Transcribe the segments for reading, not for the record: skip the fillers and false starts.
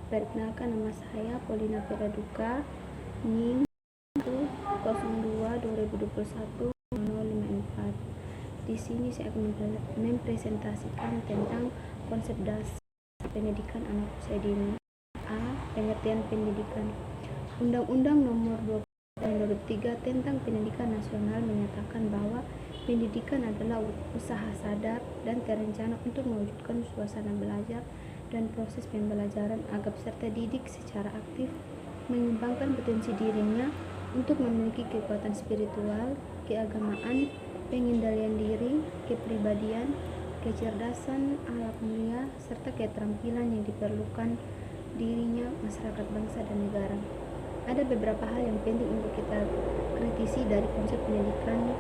Perkenalkan, nama saya Polina Peraduka, NIM 02-2021-054. Di sini saya akan mempresentasikan tentang konsep dasar pendidikan anak usia dini. A. Pengertian pendidikan. Undang-Undang Nomor 20 Tahun 2003 tentang Pendidikan Nasional menyatakan bahwa pendidikan adalah usaha sadar dan terencana untuk mewujudkan suasana belajar dan proses pembelajaran agar peserta didik secara aktif mengembangkan potensi dirinya untuk memiliki kekuatan spiritual, keagamaan, pengendalian diri, kepribadian, kecerdasan, akhlak mulia, serta keterampilan yang diperlukan dirinya, masyarakat, bangsa, dan negara. Ada beberapa hal yang penting untuk kita kritisi dari konsep pendidikan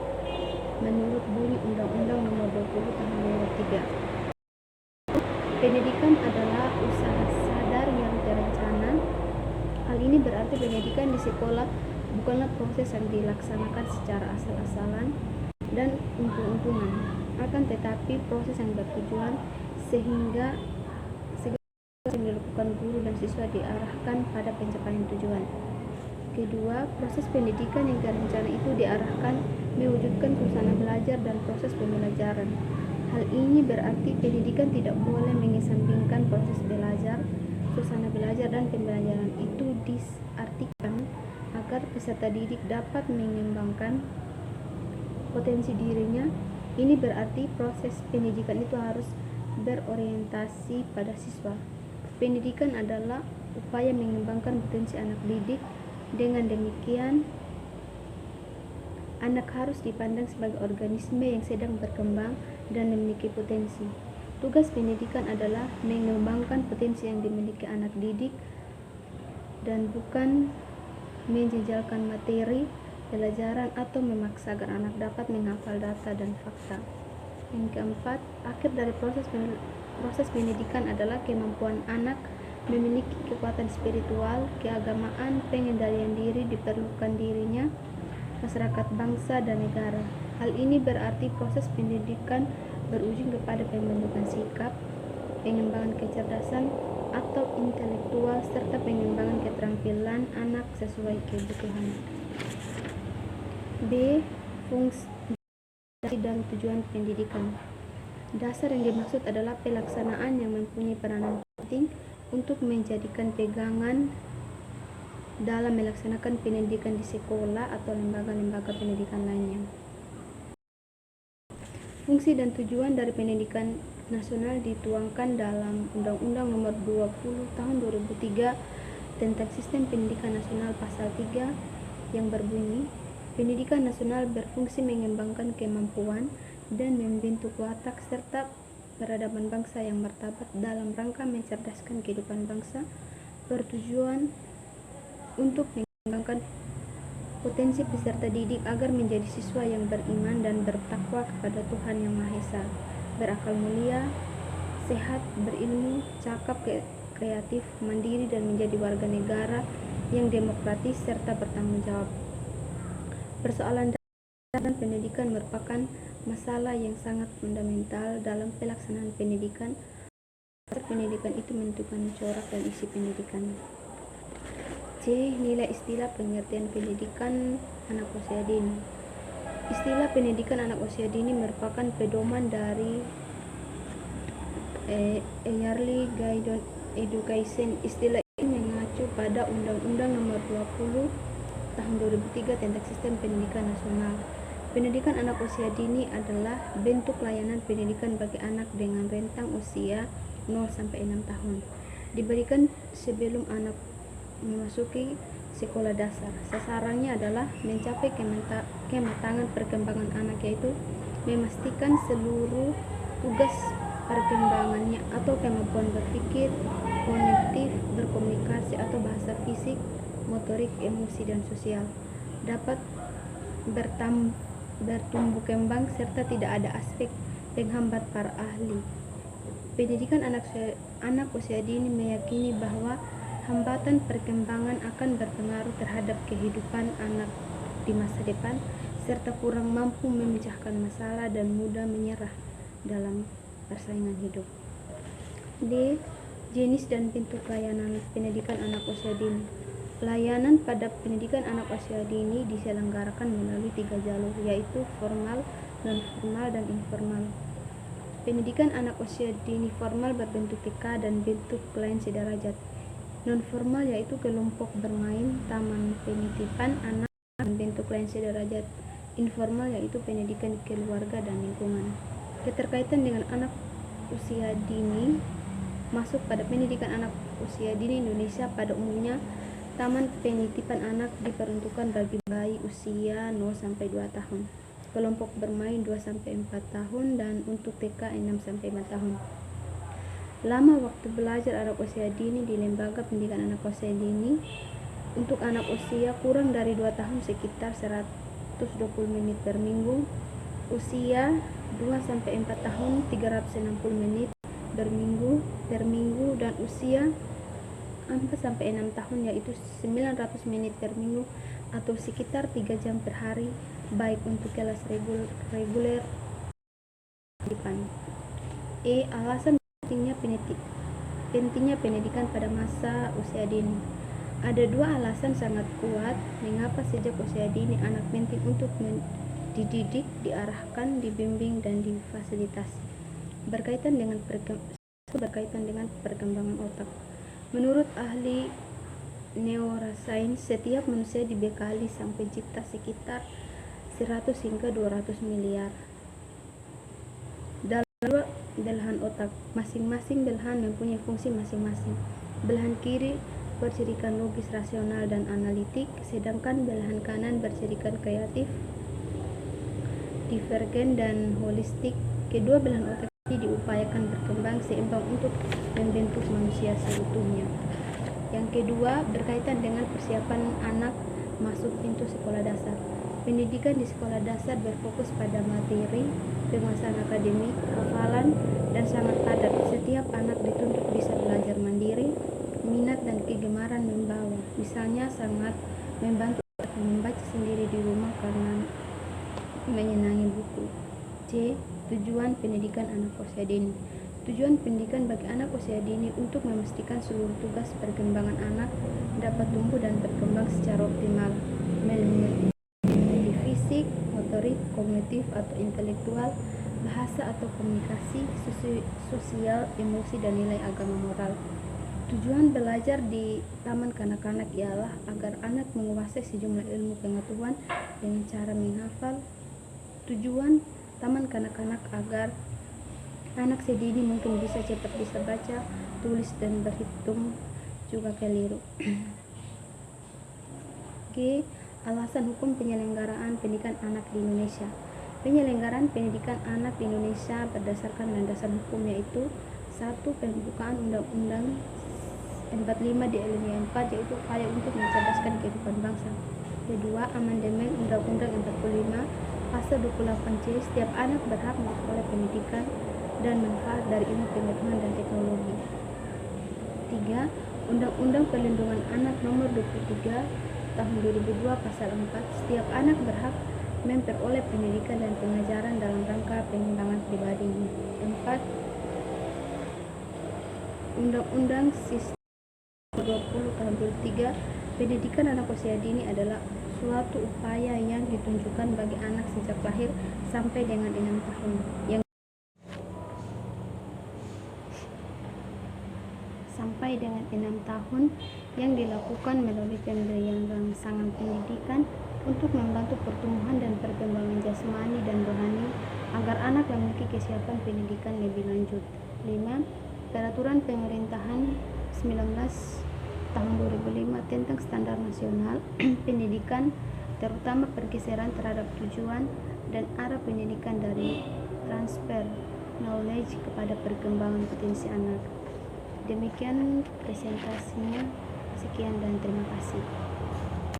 menurut bunyi Undang-Undang Nomor 20 Tahun 2003. Pendidikan adalah usaha sadar yang terencana. Hal ini berarti pendidikan di sekolah bukanlah proses yang dilaksanakan secara asal-asalan dan untung-untungan, akan tetapi proses yang bertujuan sehingga segala yang dilakukan guru dan siswa diarahkan pada pencapaian tujuan. Kedua, proses pendidikan yang terencana itu diarahkan mewujudkan suasana belajar dan proses pembelajaran. Hal ini berarti pendidikan tidak boleh mengesampingkan proses belajar, suasana belajar, dan pembelajaran. Itu diartikan agar peserta didik dapat mengembangkan potensi dirinya. Ini berarti proses pendidikan itu harus berorientasi pada siswa. Pendidikan adalah upaya mengembangkan potensi anak didik. Dengan demikian, anak harus dipandang sebagai organisme yang sedang berkembang dan memiliki potensi. Tugas pendidikan adalah mengembangkan potensi yang dimiliki anak didik dan bukan menjejalkan materi pelajaran atau memaksa agar anak dapat menghafal data dan fakta. Yang keempat, akhir dari proses pendidikan adalah kemampuan anak memiliki kekuatan spiritual, keagamaan, pengendalian diri diperlukan dirinya, masyarakat, bangsa, dan negara. Hal ini berarti proses pendidikan berujung kepada pembentukan sikap, pengembangan kecerdasan atau intelektual, serta pengembangan keterampilan anak sesuai kebutuhan. B. Fungsi dan tujuan pendidikan. Dasar yang dimaksud adalah pelaksanaan yang mempunyai peranan penting untuk menjadikan pegangan dalam melaksanakan pendidikan di sekolah atau lembaga-lembaga pendidikan lainnya. Fungsi dan tujuan dari pendidikan nasional dituangkan dalam Undang-Undang Nomor 20 Tahun 2003 tentang Sistem Pendidikan Nasional Pasal 3 yang berbunyi, pendidikan nasional berfungsi mengembangkan kemampuan dan membentuk watak serta peradaban bangsa yang martabat dalam rangka mencerdaskan kehidupan bangsa, bertujuan untuk mengembangkan potensi peserta didik agar menjadi siswa yang beriman dan bertakwa kepada Tuhan Yang Maha Esa, berakal mulia, sehat, berilmu, cakap, kreatif, mandiri, dan menjadi warga negara yang demokratis serta bertanggung jawab. Persoalan dan pendidikan merupakan masalah yang sangat fundamental dalam pelaksanaan pendidikan. Pendidikan itu menentukan corak dan isi pendidikan. C. Nilai istilah pengertian pendidikan anak usia dini. Istilah pendidikan anak usia dini merupakan pedoman dari Early Guidance Education. Istilah ini mengacu pada Undang-Undang Nomor 20 Tahun 2003 tentang Sistem Pendidikan Nasional. Pendidikan anak usia dini adalah bentuk layanan pendidikan bagi anak dengan rentang usia 0-6 tahun. Diberikan sebelum anak memasuki sekolah dasar. Sasarannya adalah mencapai kematangan perkembangan anak, yaitu memastikan seluruh tugas perkembangannya atau kemampuan berpikir, kognitif, berkomunikasi atau bahasa fisik, motorik, emosi, dan sosial dapat bertumbuh kembang serta tidak ada aspek penghambat para ahli. Pendidikan anak usia dini meyakini bahwa hambatan perkembangan akan berpengaruh terhadap kehidupan anak di masa depan serta kurang mampu memecahkan masalah dan mudah menyerah dalam persaingan hidup. D. Jenis dan bentuk layanan pendidikan anak usia dini. Pelayanan pada pendidikan anak usia dini diselenggarakan melalui 3 jalur, yaitu formal, non-formal, dan informal. Pendidikan anak usia dini formal berbentuk TK dan bentuk lain sederajat. Non-formal yaitu kelompok bermain, taman penitipan anak, dan bentuk lain sederajat. Informal yaitu pendidikan keluarga dan lingkungan. Keterkaitan dengan anak usia dini masuk pada pendidikan anak usia dini Indonesia. Pada umumnya, taman penitipan anak diperuntukkan bagi bayi usia 0-2 tahun, kelompok bermain 2-4 tahun, dan untuk TK 6-5 tahun. Lama waktu belajar anak usia dini di lembaga pendidikan anak usia dini untuk anak usia kurang dari 2 tahun sekitar 120 menit per minggu, usia 2-4 tahun 360 menit per minggu, dan usia 4-6 tahun yaitu 900 menit per minggu atau sekitar 3 jam per hari, baik untuk kelas reguler. Alasan pentingnya pendidikan pada masa usia dini. Ada 2 alasan sangat kuat mengapa sejak usia dini anak penting untuk dididik, diarahkan, dibimbing, dan difasilitasi. Berkaitan dengan perkembangan otak. Menurut ahli neuroscience, setiap manusia dibekali sang pencipta sekitar 100 hingga 200 miliar dalam 2 belahan otak. Masing-masing belahan mempunyai fungsi masing-masing. Belahan kiri bersirikan logis, rasional, dan analitik, sedangkan belahan kanan bersirikan kreatif, divergen, dan holistik. Kedua belahan otak ini diupayakan berkembang seimbang untuk membentuk manusia seutuhnya. Yang kedua, berkaitan dengan persiapan anak masuk pintu sekolah dasar. Pendidikan di sekolah dasar berfokus pada materi, penguasaan akademik, hafalan, dan sangat padat. Setiap anak dituntut bisa belajar mandiri, minat dan kegemaran membawa. Misalnya sangat membantu membaca sendiri di rumah karena menyenangi buku. C. Tujuan pendidikan anak usia dini. Tujuan pendidikan bagi anak usia dini untuk memastikan seluruh tugas perkembangan anak dapat tumbuh dan berkembang secara optimal, meliputi fisik, motorik, kognitif atau intelektual, bahasa atau komunikasi, sosial, emosi, dan nilai agama moral. Tujuan belajar di taman kanak-kanak ialah agar anak menguasai sejumlah ilmu pengetahuan dengan cara menghafal. Tujuan taman kanak-kanak agar anak sedini mungkin bisa cepat bisa baca, tulis, dan berhitung juga keliru. G. Alasan hukum penyelenggaraan pendidikan anak di Indonesia. Penyelenggaraan pendidikan anak di Indonesia berdasarkan landasan hukum yaitu 1. Pembukaan Undang-Undang 45 di alinea 4 yaitu upaya untuk mencerdaskan kehidupan bangsa. Kedua, amandemen Undang-Undang 45 Pasal 28C, setiap anak berhak memperoleh pendidikan dan manfaat dari ilmu pengetahuan dan teknologi. 3. Undang-Undang Perlindungan Anak Nomor 23 Tahun 2002 Pasal 4, setiap anak berhak memperoleh pendidikan dan pengajaran dalam rangka pengembangan pribadinya. 4. Undang-Undang Sistem 20 Tahun 2003, pendidikan anak usia dini adalah suatu upaya yang ditunjukkan bagi anak sejak lahir sampai dengan 6 tahun yang dilakukan melalui pemberian rangsangan pendidikan untuk membantu pertumbuhan dan perkembangan jasmani dan rohani agar anak memiliki kesiapan pendidikan lebih lanjut. 5. Peraturan Pemerintahan 19 Tahun 2005 tentang Standar Nasional Pendidikan, terutama pergeseran terhadap tujuan dan arah pendidikan dari transfer knowledge kepada perkembangan potensi anak. Demikian presentasinya. Sekian dan terima kasih.